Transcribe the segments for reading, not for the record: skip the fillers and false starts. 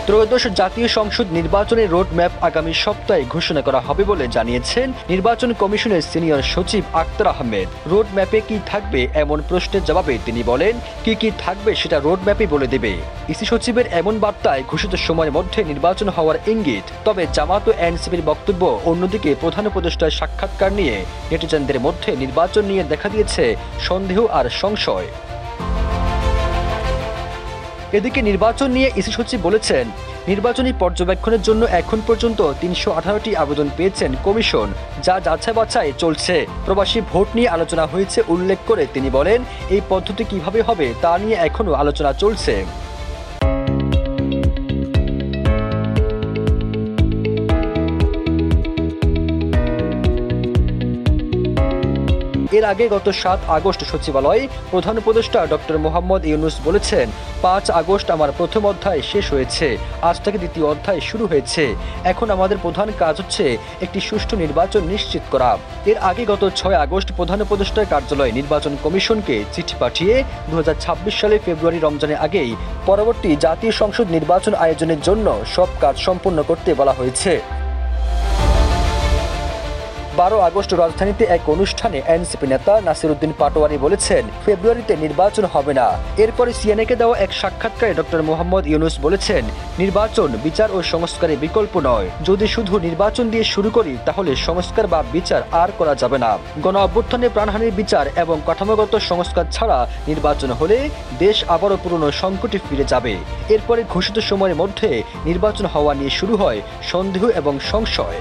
ত্রয়োদশ জাতীয় সংসদ নির্বাচনের রোডম্যাপ আগামী সপ্তাহে ঘোষণা করা হবে বলে জানিয়েছেন নির্বাচন কমিশনের সিনিয়র সচিব আক্তার আহমেদ। রোডম্যাপে কি থাকবে এমন প্রশ্নের জবাবে তিনি বলেন, কি থাকবে সেটা রোডম্যাপই বলে দেবে। ইসি সচিবের এমন বার্তায় ঘোষিত সময়ের মধ্যে নির্বাচন হওয়ার ইঙ্গিত। তবে জামাত ও এনসিপির বক্তব্য অন্যদিকে প্রধান উপদেষ্টার সাক্ষাৎকার নিয়ে নেটিজেনদের মধ্যে নির্বাচন নিয়ে দেখা দিয়েছে সন্দেহ আর সংশয়। এদিকে নির্বাচন নিয়ে ইসি সচিব বলেছেন, নির্বাচনী পর্যবেক্ষণের জন্য এখন পর্যন্ত ৩১৮টি আবেদন পেয়েছেন কমিশন, যা যাচাই বাছাই চলছে। প্রবাসী ভোট নিয়ে আলোচনা হয়েছে উল্লেখ করে তিনি বলেন, এই পদ্ধতি কিভাবে হবে তা নিয়ে এখনও আলোচনা চলছে। এর আগে গত ৭ আগস্ট সচিবালয়ে প্রধান উপদেষ্টা ডক্টর মোহাম্মদ ইউনূস বলেছেন, ৫ আগস্ট আমার প্রথম অধ্যায় শেষ হয়েছে, আজ থেকে দ্বিতীয় অধ্যায় শুরু হয়েছে। এখন আমাদের প্রধান কাজ হচ্ছে একটি সুষ্ঠু নির্বাচন নিশ্চিত করা। এর আগে গত ৬ আগস্ট প্রধান উপদেষ্টার কার্যালয়ে নির্বাচন কমিশনকে চিঠি পাঠিয়ে ২০২৬ সালে ফেব্রুয়ারি রমজানের আগেই পরবর্তী জাতীয় সংসদ নির্বাচন আয়োজনের জন্য সব কাজ সম্পন্ন করতে বলা হয়েছে। ১২ আগস্ট রাজধানীতে এক অনুষ্ঠানে এনসিপি নেতা নাসির উদ্দিন পাটোয়ারি বলেছেন, ফেব্রুয়ারিতে নির্বাচন হবে না। এরপরে সিএনএকে দেওয়া এক সাক্ষাৎকারে ডক্টর মোহাম্মদ ইউনূস বলেছেন, নির্বাচন বিচার ও সংস্কারের বিকল্প নয়। যদি শুধু নির্বাচন দিয়ে শুরু করি তাহলে সংস্কার বা বিচার আর করা যাবে না। গণ অভ্যুত্থানে প্রাণহানির বিচার এবং কাঠামোগত সংস্কার ছাড়া নির্বাচন হলে দেশ আবারও পুরনো সংকটে ফিরে যাবে। এরপরে ঘোষিত সময়ের মধ্যে নির্বাচন হওয়া নিয়ে শুরু হয় সন্দেহ এবং সংশয়।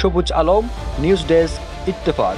সবুজ আলম, নিউজ ডেস্ক, ইত্তেফাক।